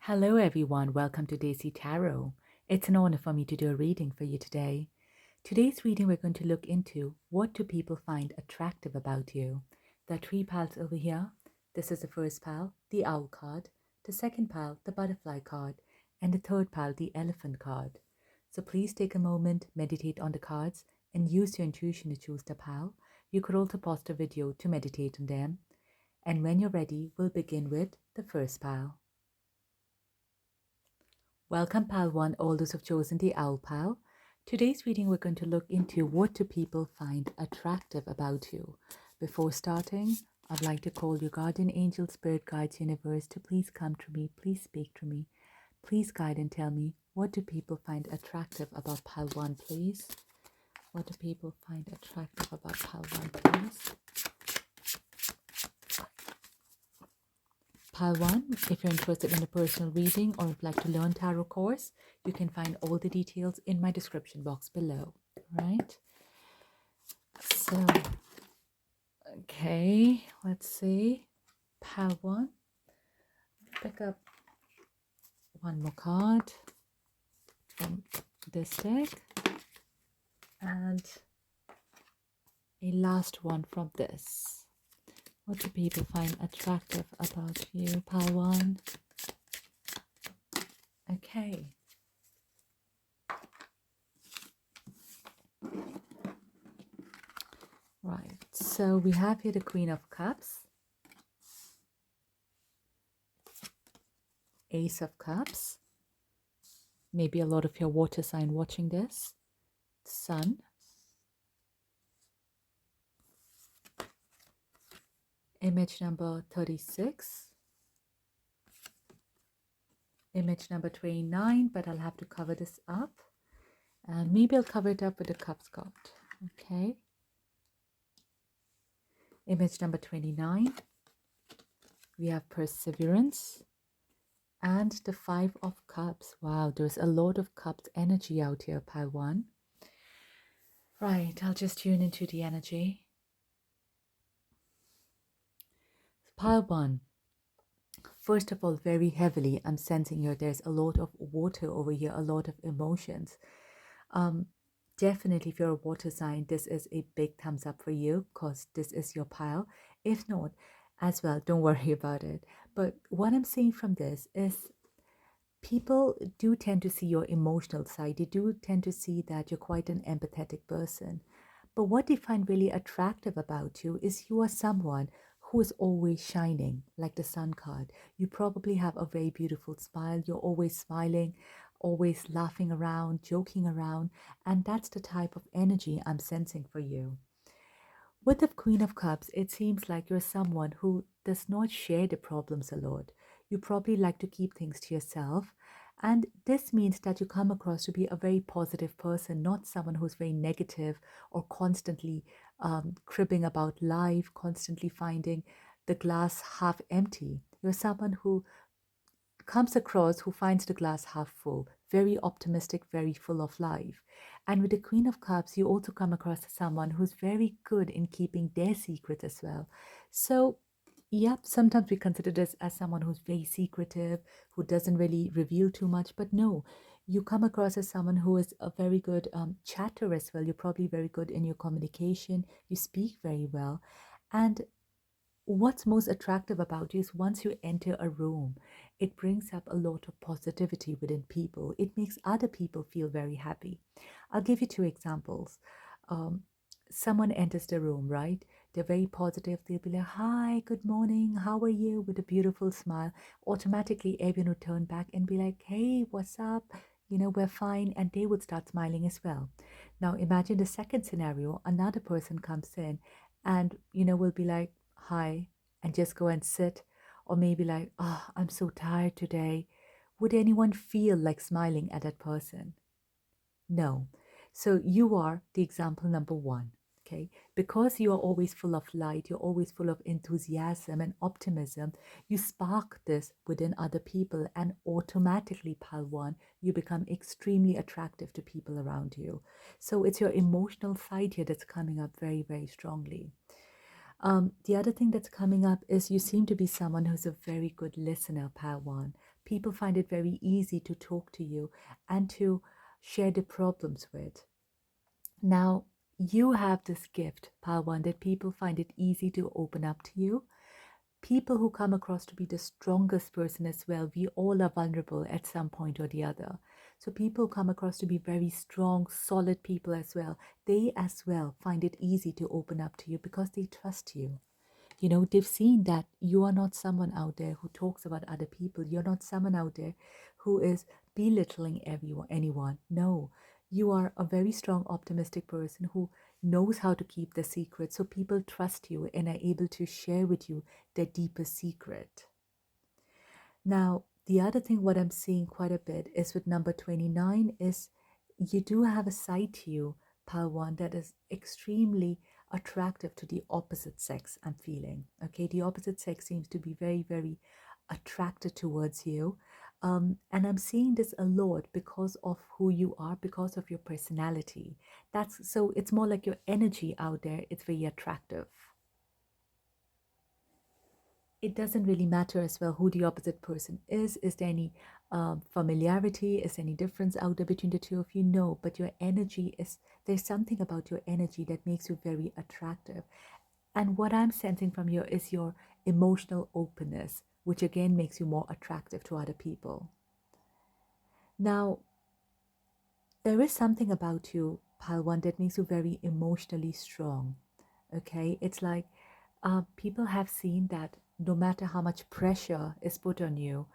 Hello, everyone. Welcome to Daisy Tarot. It's an honor for me to do a reading for you today. Today's reading, we're going to look into what do people find attractive about you. There are three piles over here. This is the first pile, the owl card, the second pile, the butterfly card, and the third pile, the elephant card. So please take a moment, meditate on the cards, and use your intuition to choose the pile. You could also pause the video to meditate on them. And when you're ready, we'll begin with the first pile. Welcome pile 1, all those who've chosen the owl pile. Today's reading we're going to look into what do people find attractive about you. Before starting, I'd like to call your guardian angel, spirit guides, universe to please come to me, please speak to me, please guide and tell me what do people find attractive about pile 1, please. What do people find attractive about pile 1, please? Pile 1, if you're interested in a personal reading or would like to learn tarot course, you can find all the details in my description box below. Right? So, okay, let's see. Pile 1, pick up one more card from this deck and a last one from this. What do people find attractive about you, pile 1? Okay. Right, so we have here the Queen of Cups, Ace of Cups, maybe a lot of your water sign watching this, Sun, image number 36, image number 29, but I'll have to cover this up, and maybe I'll cover it up with the Cups card. Okay, image number 29, we have Perseverance and the 5 of Cups. Wow, there's a lot of Cups energy out here, pile 1. Right, I'll just tune into the energy. Pile 1, first of all, very heavily, I'm sensing here there's a lot of water over here, a lot of emotions. Definitely, if you're a water sign, this is a big thumbs up for you because this is your pile. If not, as well, don't worry about it. But what I'm seeing from this is people do tend to see your emotional side. They do tend to see that you're quite an empathetic person. But what they find really attractive about you is you are someone who is always shining, like the sun card. You probably have a very beautiful smile. You're always smiling, always laughing around, joking around. And that's the type of energy I'm sensing for you. With the Queen of Cups, it seems like you're someone who does not share the problems a lot. You probably like to keep things to yourself. And this means that you come across to be a very positive person, not someone who's very negative or constantly cribbing about life, constantly finding the glass half empty. You're someone who comes across who finds the glass half full, very optimistic, very full of life. And with the Queen of Cups, you also come across as someone who's very good in keeping their secret as well. So, yep, sometimes we consider this as someone who's very secretive, who doesn't really reveal too much, but no. You come across as someone who is a very good chatter as well. You're probably very good in your communication. You speak very well. And what's most attractive about you is once you enter a room, it brings up a lot of positivity within people. It makes other people feel very happy. I'll give you two examples. Someone enters the room, right? They're very positive. They'll be like, "Hi, good morning, how are you?" with a beautiful smile. Automatically, everyone would turn back and be like, "Hey, what's up? We're fine." And they would start smiling as well. Now, imagine the second scenario. Another person comes in and, will be like, "Hi," and just go and sit, or maybe like, "Oh, I'm so tired today." Would anyone feel like smiling at that person? No. So you are the example number 1. Okay, because you are always full of light, you're always full of enthusiasm and optimism, you spark this within other people, and automatically, pile 1, you become extremely attractive to people around you. So it's your emotional side here that's coming up very, very strongly. The other thing that's coming up is you seem to be someone who's a very good listener, Pile 1. People find it very easy to talk to you and to share the problems with. Now, you have this gift, Pile 1, that people find it easy to open up to you. People who come across to be the strongest person as well, we all are vulnerable at some point or the other. So people come across to be very strong, solid people as well. They as well find it easy to open up to you because they trust you. You know, they've seen that you are not someone out there who talks about other people. You're not someone out there who is belittling anyone. No, you are a very strong, optimistic person who knows how to keep the secret. So people trust you and are able to share with you their deepest secret. Now, the other thing, what I'm seeing quite a bit is with number 29 is you do have a side to you, Palwan, that is extremely attractive to the opposite sex, I'm feeling. Okay, the opposite sex seems to be very, very attracted towards you. And I'm seeing this a lot because of who you are, because of your personality. That's so it's more like your energy out there, it's very attractive. It doesn't really matter as well who the opposite person is. Is there any familiarity? Is there any difference out there between the two of you? No, but your energy is, there's something about your energy that makes you very attractive. And what I'm sensing from you is your emotional openness, which again makes you more attractive to other people. Now, there is something about you, Palwan, that makes you very emotionally strong. Okay, it's like people have seen that no matter how much pressure is put on you,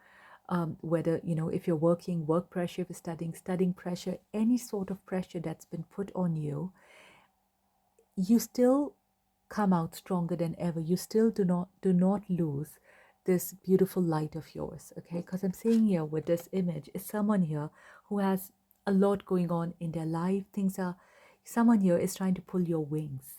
whether, you know, if you're working, work pressure, if you're studying, studying pressure, any sort of pressure that's been put on you, you still come out stronger than ever. You still do not lose this beautiful light of yours. Okay, because I'm seeing here with this image is someone here who has a lot going on in their life. Things are, someone here is trying to pull your wings.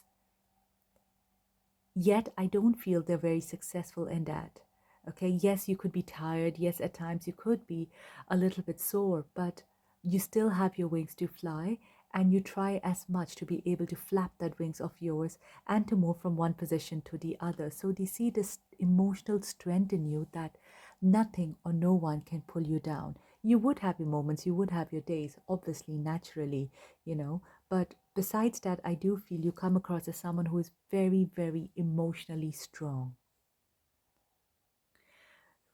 Yet I don't feel they're very successful in that. Okay, yes, you could be tired. Yes, at times you could be a little bit sore, but you still have your wings to fly, and you try as much to be able to flap that wings of yours and to move from one position to the other. So they see this emotional strength in you that nothing or no one can pull you down. You would have your moments, you would have your days, obviously, naturally, you know, but besides that, I do feel you come across as someone who is very, very emotionally strong.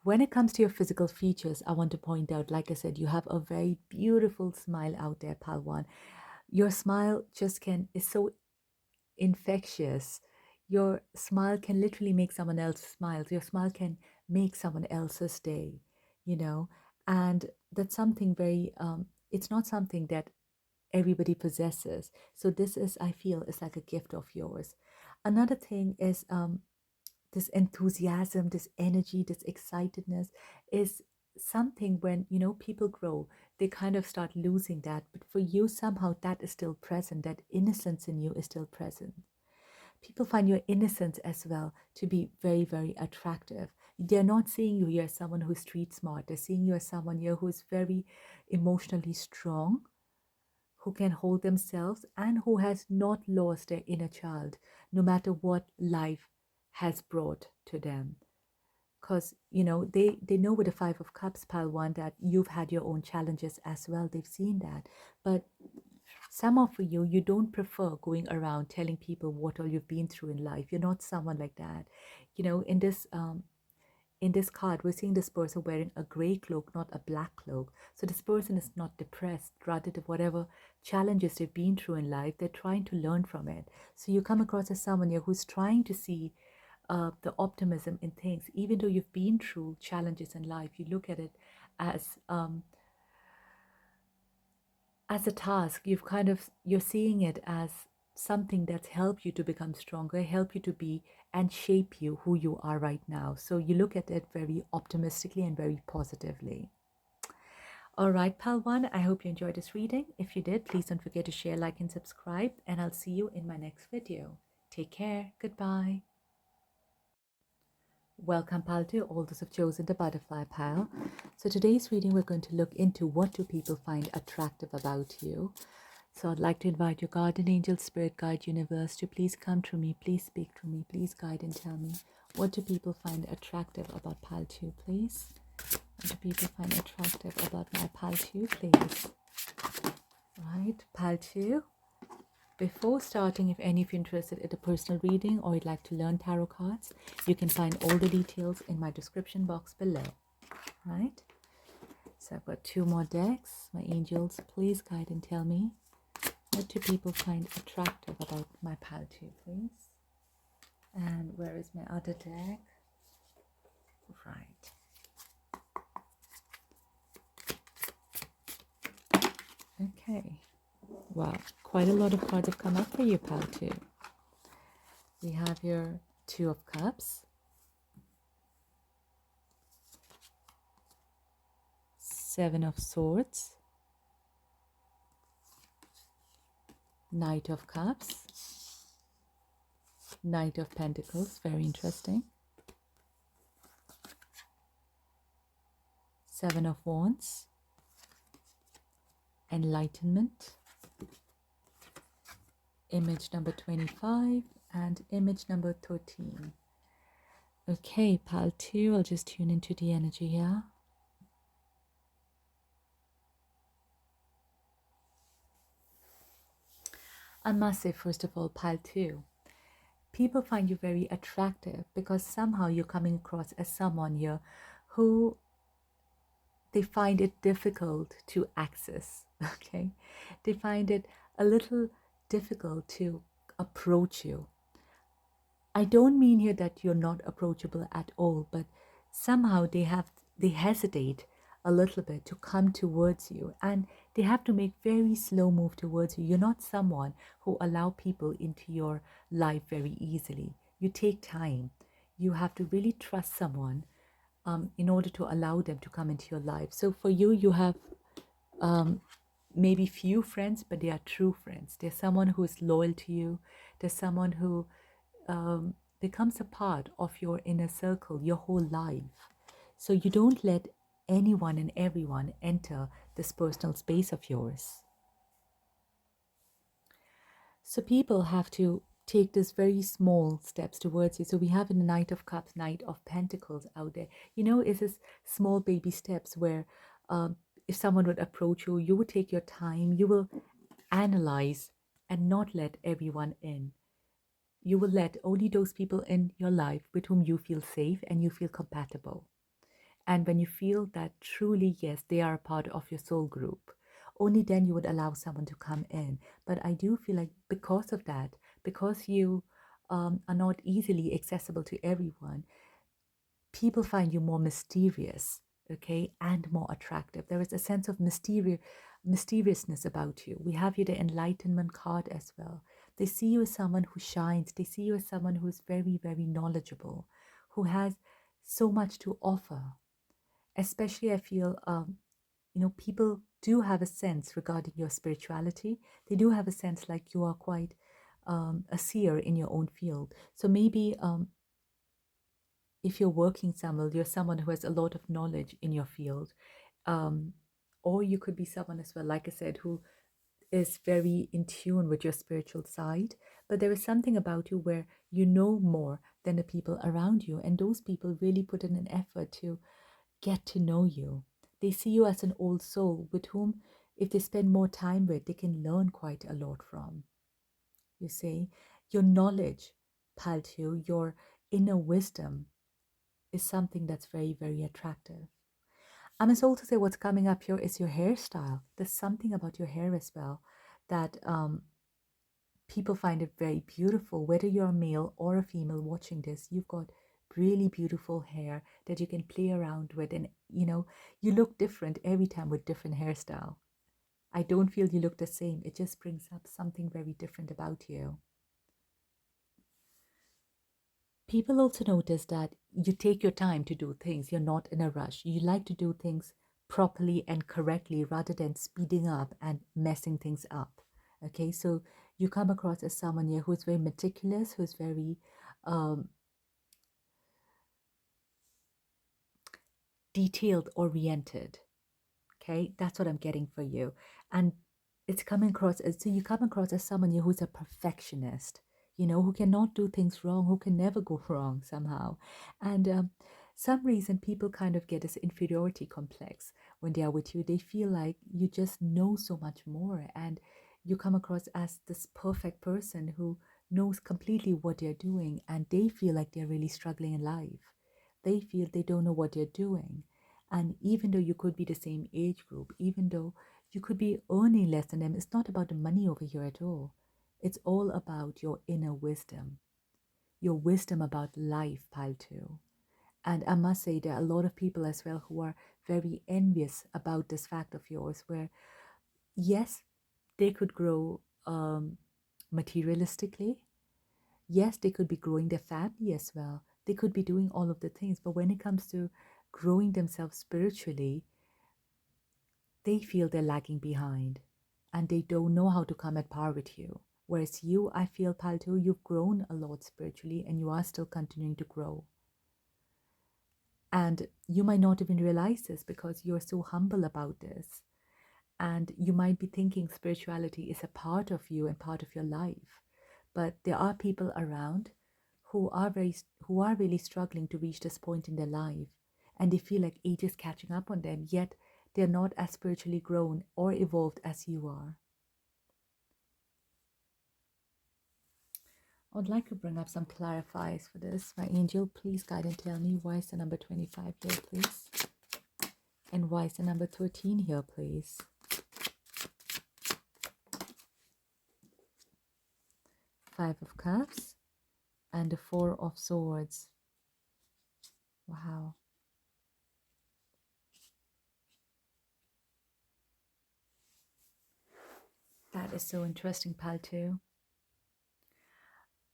When it comes to your physical features, I want to point out, like I said, you have a very beautiful smile out there, Palwan. Your smile just is so infectious. Your smile can literally make someone else smile. Your smile can make someone else's day, you know, and that's something very, it's not something that everybody possesses. So this is, I feel, is like a gift of yours. Another thing is this enthusiasm, this energy, this excitedness is something when, you know, people grow, they kind of start losing that. But for you, somehow that is still present. That innocence in you is still present. People find your innocence as well to be very, very attractive. They're not seeing you here as someone who's street smart. They're seeing you as someone here who is very emotionally strong, who can hold themselves, and who has not lost their inner child, no matter what life has brought to them. Because, you know, they know with the Five of Cups, Palwan, that you've had your own challenges as well. They've seen that. But some of you, you don't prefer going around telling people what all you've been through in life. You're not someone like that. You know, in this card, we're seeing this person wearing a gray cloak, not a black cloak. So this person is not depressed, rather than whatever challenges they've been through in life, they're trying to learn from it. So you come across as someone here who's trying to see the optimism in things. Even though you've been through challenges in life, you look at it as a task. You're seeing it as something that's helped you to become stronger, help you to be and shape you who you are right now. So you look at it very optimistically and very positively. All right, Palwan, I hope you enjoyed this reading. If you did, please don't forget to share, like, and subscribe, and I'll see you in my next video. Take care. Goodbye. Welcome, pal, to all those who've chosen the butterfly pile. So today's reading, we're going to look into what do people find attractive about you. So I'd like to invite your guardian angel, spirit guide, universe to please come to me, please speak to me, please guide and tell me, what do people find attractive about pile 2, please? What do people find attractive about my pile 2, please? Right, pile 2. Before starting, if any of you are interested in a personal reading or you'd like to learn tarot cards, you can find all the details in my description box below. Right? So I've got 2 more decks. My angels, please guide and tell me, what do people find attractive about my pile 2, please? And where is my other deck? Right. Okay. Wow, quite a lot of cards have come up for you, pile 2. We have your 2 of Cups, 7 of Swords, Knight of Cups, Knight of Pentacles, very interesting, 7 of Wands, Enlightenment, image number 25, and image number 13. Okay, pile 2, I'll just tune into the energy here. I must say, first of all, pile 2, people find you very attractive because somehow you're coming across as someone here who they find it difficult to access, okay? They find it a little difficult to approach you. I don't mean here that you're not approachable at all, but somehow they hesitate a little bit to come towards you, and they have to make very slow move towards you. You're not someone who allow people into your life very easily. You take time. You have to really trust someone in order to allow them to come into your life. So for you, you have maybe few friends, but they are true friends. There's someone who is loyal to you. There's someone who becomes a part of your inner circle your whole life. So you don't let anyone and everyone enter this personal space of yours. So people have to take these very small steps towards you. So we have in the Knight of Cups, Knight of Pentacles out there. You know, it's this small baby steps where if someone would approach you, you would take your time, you will analyze and not let everyone in. You will let only those people in your life with whom you feel safe and you feel compatible. And when you feel that truly, yes, they are a part of your soul group, only then you would allow someone to come in. But I do feel like because of that, because you are not easily accessible to everyone, people find you more mysterious, okay, and more attractive. There is a sense of mysteriousness about you. We have you the Enlightenment card as well. They see you as someone who shines. They see you as someone who is very, very knowledgeable, who has so much to offer. Especially, I feel, people do have a sense regarding your spirituality. They do have a sense like you are quite a seer in your own field. So maybe if you're working somewhere, you're someone who has a lot of knowledge in your field. Or you could be someone as well, like I said, who is very in tune with your spiritual side. But there is something about you where you know more than the people around you. And those people really put in an effort to get to know you. They see you as an old soul with whom, if they spend more time with, they can learn quite a lot from. You see, your knowledge, Paltu, your inner wisdom is something that's very, very attractive. I must also say what's coming up here is your hairstyle. There's something about your hair as well that people find it very beautiful. Whether you're a male or a female watching this, you've got really beautiful hair that you can play around with, and you look different every time with different hairstyle. I don't feel you look the same. It just brings up something very different about you. People also notice that you take your time to do things. You're not in a rush. You like to do things properly and correctly rather than speeding up and messing things up. Okay, so you come across as someone here who's very meticulous, who's very detailed oriented. Okay, that's what I'm getting for you. And it's coming across as, so you come across as someone who's a perfectionist, who cannot do things wrong, who can never go wrong somehow. And some reason people kind of get this inferiority complex when they are with you. They feel like you just know so much more, and you come across as this perfect person who knows completely what they're doing, and they feel like they're really struggling in life. They feel they don't know what they're doing. And even though you could be the same age group, even though you could be earning less than them, it's not about the money over here at all. It's all about your inner wisdom, your wisdom about life, pile two. And I must say, there are a lot of people as well who are very envious about this fact of yours, where, yes, they could grow materialistically. Yes, they could be growing their family as well. They could be doing all of the things. But when it comes to growing themselves spiritually, they feel they're lagging behind and they don't know how to come at par with you. Whereas you, I feel, Palto, you've grown a lot spiritually and you are still continuing to grow. And you might not even realize this because you're so humble about this. And you might be thinking spirituality is a part of you and part of your life. But there are people around who are really struggling to reach this point in their life, and they feel like age is catching up on them, yet they're not as spiritually grown or evolved as you are. I would like to bring up some clarifiers for this. My angel, please guide and tell me, why is the number 25 here, please? And why is the number 13 here, please? Five of Cups and the Four of Swords. Wow. That is so interesting, Paltu.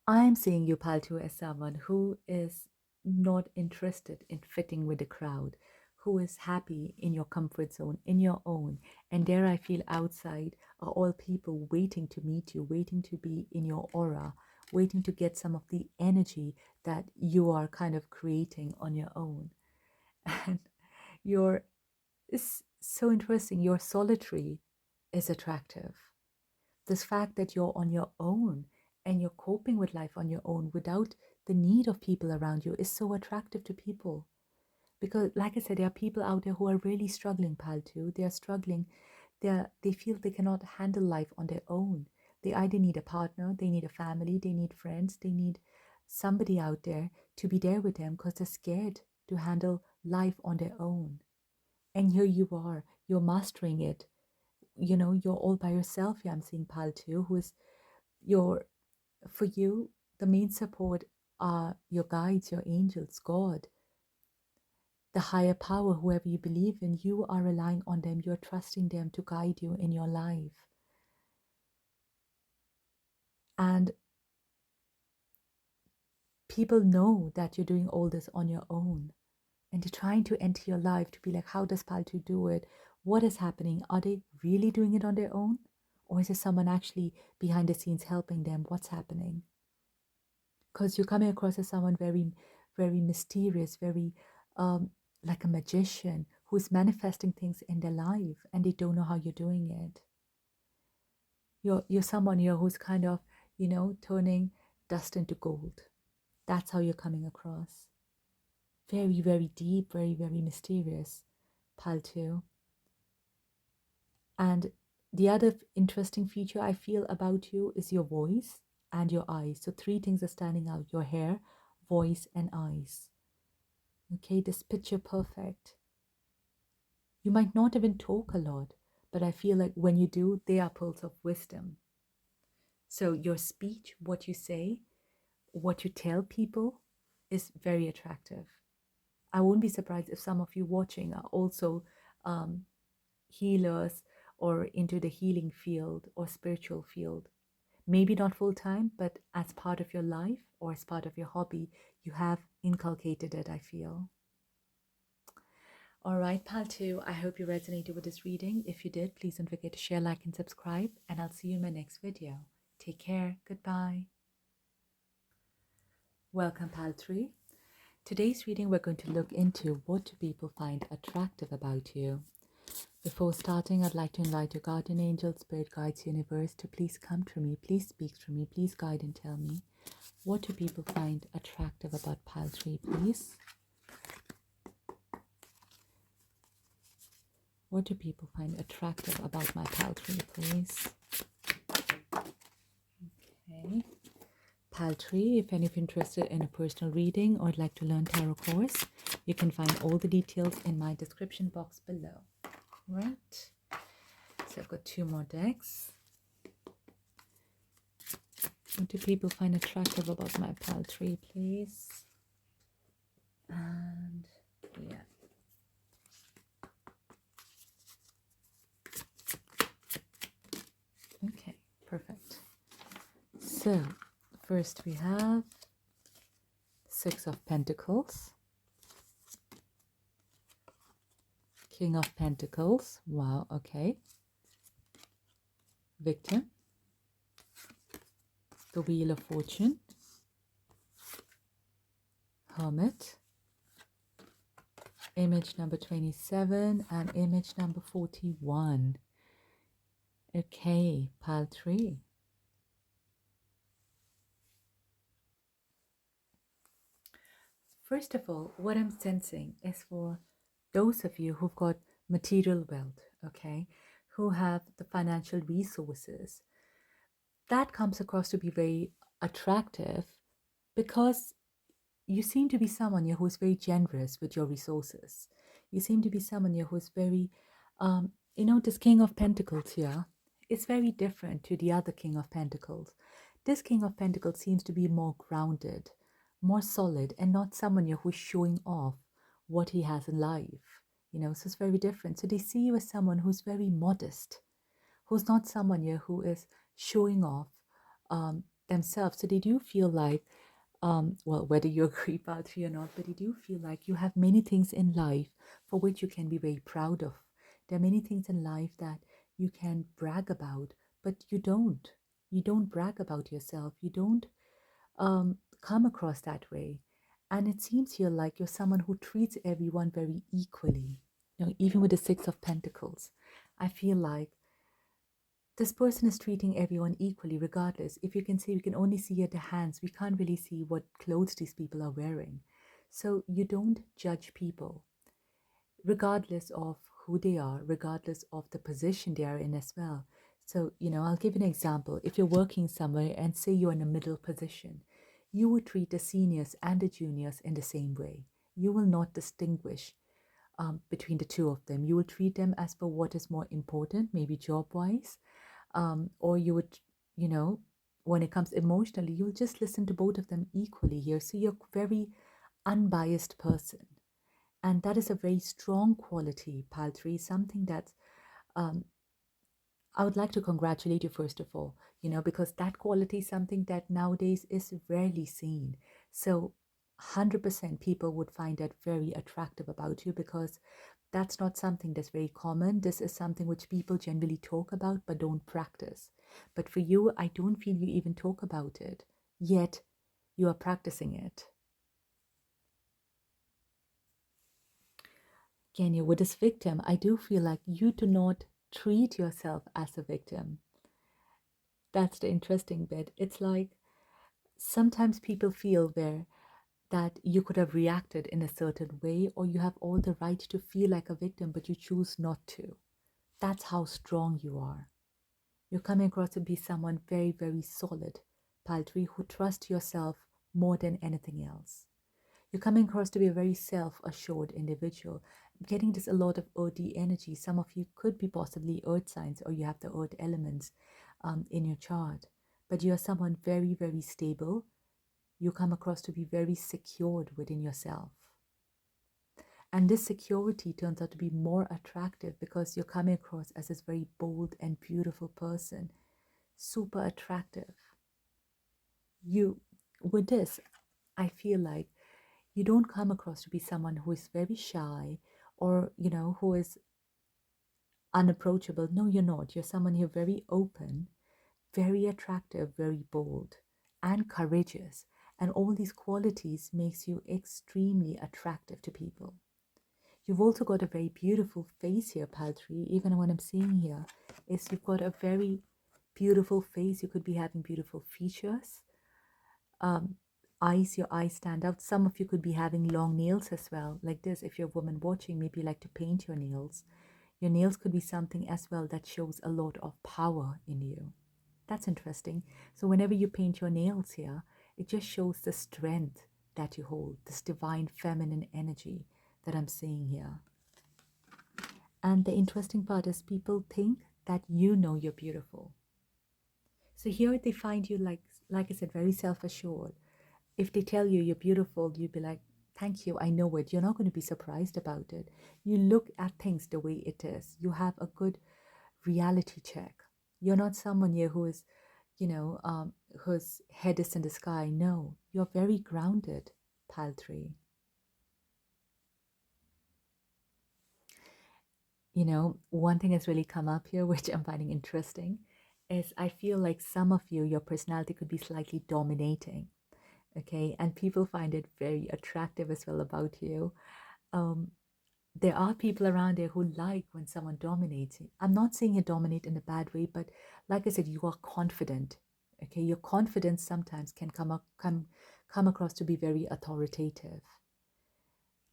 I'm seeing you, Paltu, as someone who is not interested in fitting with the crowd, who is happy in your comfort zone, in your own. And there I feel outside are all people waiting to meet you, waiting to be in your aura, waiting to get some of the energy that you are kind of creating on your own. And it's so interesting. Your solitary is attractive. This fact that you're on your own and you're coping with life on your own without the need of people around you is so attractive to people. Because, like I said, there are people out there who are really struggling, Paltu. They are struggling. They feel they cannot handle life on their own. They either need a partner, they need a family, they need friends, they need somebody out there to be there with them because they're scared to handle life on their own. And here you are, you're mastering it. You're all by yourself. Yeah, I'm seeing Paltu, who is your, for you, the main support are your guides, your angels, God, the higher power, whoever you believe in. You are relying on them, you're trusting them to guide you in your life. And people know that you're doing all this on your own. And they're trying to enter your life to be like, how does Paltu do it? What is happening? Are they really doing it on their own? Or is there someone actually behind the scenes helping them? What's happening? Because you're coming across as someone very, very mysterious, very like a magician who's manifesting things in their life and they don't know how you're doing it. You're someone here who's kind of, turning dust into gold. That's how you're coming across. Very, very deep, very, very mysterious, Paltu. And the other interesting feature I feel about you is your voice and your eyes. So three things are standing out: your hair, voice, and eyes. Okay, this picture perfect. You might not even talk a lot, but I feel like when you do, they are pearls of wisdom. So your speech, what you say, what you tell people is very attractive. I won't be surprised if some of you watching are also healers or into the healing field or spiritual field. Maybe not full time, but as part of your life or as part of your hobby, you have inculcated it, I feel. All right, Pal 2, I hope you resonated with this reading. If you did, please don't forget to share, like, and subscribe, and I'll see you in my next video. Take care. Goodbye. Welcome, Pal 3. Today's reading, we're going to look into what do people find attractive about you. Before starting, I'd like to invite your guardian angel, spirit guides, universe to please come to me, please speak through me, please guide and tell me, what do people find attractive about pile 3, please? What do people find attractive about my pile 3, please? Okay. Pile 3, if any of you are interested in a personal reading or would like to learn tarot course, you can find all the details in my description box below. Right? So I've got 2 more decks. What do people find attractive about my pile 3, please? And yeah. Okay, perfect. So first we have 6 of Pentacles, King of Pentacles, wow, okay, Victim, the Wheel of Fortune, Hermit, image number 27 and image number 41. Okay, pile 3. First of all, what I'm sensing is for those of you who've got material wealth, okay, who have the financial resources, that comes across to be very attractive because you seem to be someone here who is very generous with your resources. You seem to be someone here who is very, this King of Pentacles here is very different to the other King of Pentacles. This King of Pentacles seems to be more grounded, more solid, and not someone here who's showing off what he has in life. So it's very different. So they see you as someone who's very modest, who's not someone here who is showing off themselves. So they do feel like, well, whether you agree about it or not, but they do feel like you have many things in life for which you can be very proud of. There are many things in life that you can brag about, but you don't. You don't brag about yourself. You don't come across that way. And it seems here like you're someone who treats everyone very equally. Even with the 6 of Pentacles, I feel like this person is treating everyone equally, regardless. If you can see, we can only see at the hands. We can't really see what clothes these people are wearing. So you don't judge people, regardless of who they are, regardless of the position they are in as well. So, I'll give an example. If you're working somewhere and say you're in a middle position, you would treat the seniors and the juniors in the same way. You will not distinguish between the two of them. You will treat them as per what is more important, maybe job-wise, or you would, when it comes emotionally, you'll just listen to both of them equally here. So you're a very unbiased person. And that is a very strong quality, pile 3, something that I would like to congratulate you, first of all, because that quality is something that nowadays is rarely seen. So 100% people would find that very attractive about you because that's not something that's very common. This is something which people generally talk about but don't practice. But for you, I don't feel you even talk about it, yet you are practicing it. Kenya, with this victim, I do feel like you do not treat yourself as a victim. That's the interesting bit. It's like sometimes people feel that you could have reacted in a certain way, or you have all the right to feel like a victim, but you choose not to. That's how strong you are. You're coming across to be someone very, very solid, pile 3, who trusts yourself more than anything else. You're coming across to be a very self-assured individual. I'm getting this a lot of earthy energy. Some of you could be possibly earth signs, or you have the earth elements in your chart. But you're someone very, very stable. You come across to be very secured within yourself. And this security turns out to be more attractive because you're coming across as this very bold and beautiful person. Super attractive. With this, I feel like you don't come across to be someone who is very shy or, who is unapproachable. No, you're not. You're someone who's very open, very attractive, very bold, and courageous. And all these qualities makes you extremely attractive to people. You've also got a very beautiful face here, Paltry. Even what I'm seeing here is you've got a very beautiful face. You could be having beautiful features. Um, Eyes, your eyes stand out. Some of you could be having long nails as well, like this. If you're a woman watching, maybe you like to paint your nails. Your nails could be something as well that shows a lot of power in you. That's interesting. So whenever you paint your nails here, it just shows the strength that you hold, this divine feminine energy that I'm seeing here. And the interesting part is people think that you know you're beautiful. So here they find you like I said, very self-assured. If they tell you you're beautiful, you'd be like, thank you, I know it. You're not going to be surprised about it. You look at things the way it is. You have a good reality check. You're not someone here who is, whose head is in the sky. No, you're very grounded, Paltry. One thing has really come up here, which I'm finding interesting, is I feel like some of you, your personality could be slightly dominating. Okay, and people find it very attractive as well about you. Um, there are people around there who like when someone dominates. I'm not saying you dominate in a bad way, but like I said, you are confident. Okay, your confidence sometimes can come across to be very authoritative.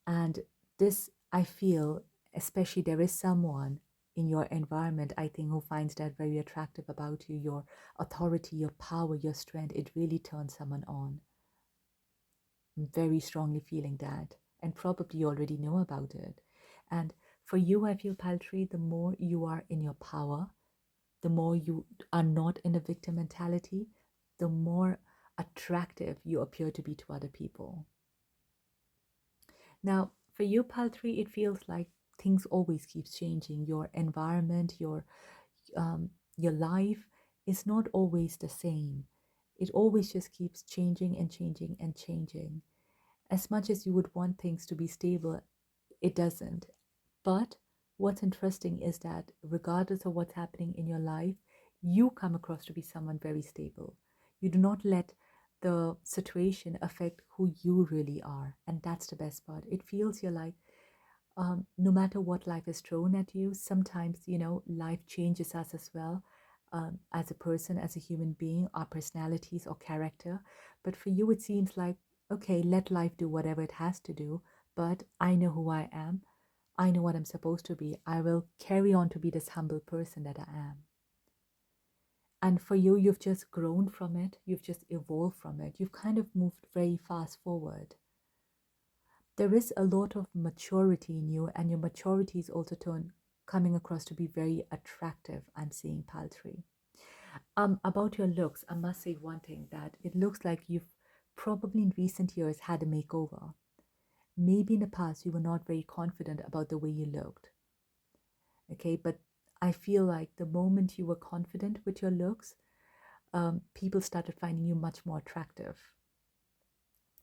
And this, I feel, especially there is someone in your environment, I think, who finds that very attractive about you, your authority, your power, your strength. It really turns someone on. I'm very strongly feeling that. And probably you already know about it. And for you, I feel, Paltry, the more you are in your power, the more you are not in a victim mentality, the more attractive you appear to be to other people. Now, for you, Paltry, it feels like things always keeps changing. Your environment, your life is not always the same. It always just keeps changing and changing and changing. As much as you would want things to be stable, it doesn't. But what's interesting is that regardless of what's happening in your life, you come across to be someone very stable. You do not let the situation affect who you really are. And that's the best part. It feels you're like, no matter what life has thrown at you, sometimes, life changes us as well, as a person, as a human being, our personalities or character. But for you, it seems like, okay, let life do whatever it has to do, but I know who I am. I know what I'm supposed to be. I will carry on to be this humble person that I am. And for you, you've just grown from it. You've just evolved from it. You've kind of moved very fast forward. There is a lot of maturity in you, and your maturity is also coming across to be very attractive. I'm seeing, Paltry. About your looks, I must say one thing, that it looks like you've probably in recent years had a makeover. Maybe in the past you were not very confident about the way you looked. Okay, but I feel like the moment you were confident with your looks, people started finding you much more attractive.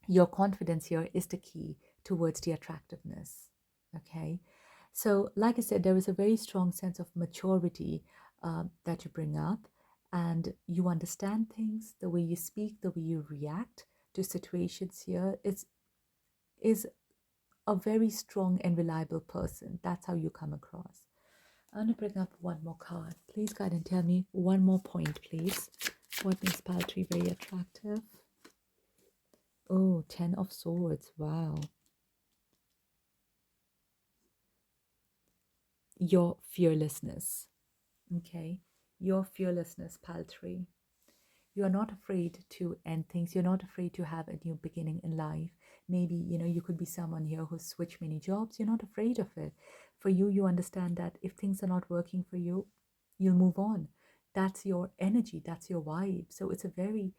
Your confidence here is the key towards the attractiveness. Okay, so like I said, there is a very strong sense of maturity that you bring up, and you understand things. The way you speak, the way you react to situations here is a very strong and reliable person. That's how you come across. I'm going to bring up one more card. Please, God, and tell me one more point, please. What makes Paltry very attractive? Oh, 10 of Swords. Wow. Your fearlessness. Okay. Your fearlessness, Paltry. You're not afraid to end things. You're not afraid to have a new beginning in life. Maybe, you could be someone here who's switched many jobs. You're not afraid of it. For you, you understand that if things are not working for you, you'll move on. That's your energy. That's your vibe. So it's a very,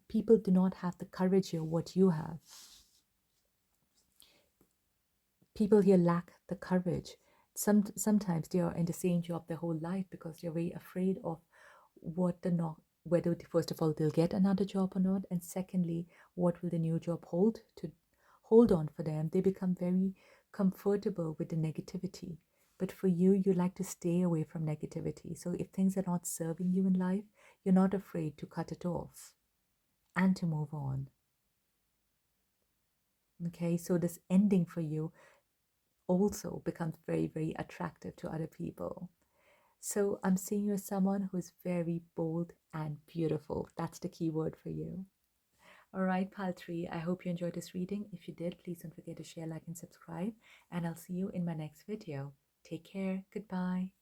people do not have the courage here, what you have. People here lack the courage. Sometimes they are in the same job their whole life because they're very afraid of whether first of all they'll get another job or not, and secondly, what will the new job hold on for them. They become very comfortable with the negativity. But for you, you like to stay away from negativity. So if things are not serving you in life, you're not afraid to cut it off and to move on. Okay, so this ending for you also becomes very, very attractive to other people. So I'm seeing you as someone who is very bold and beautiful. That's the key word for you. All right, pal tree. I hope you enjoyed this reading. If you did, please don't forget to share, like, and subscribe. And I'll see you in my next video. Take care. Goodbye.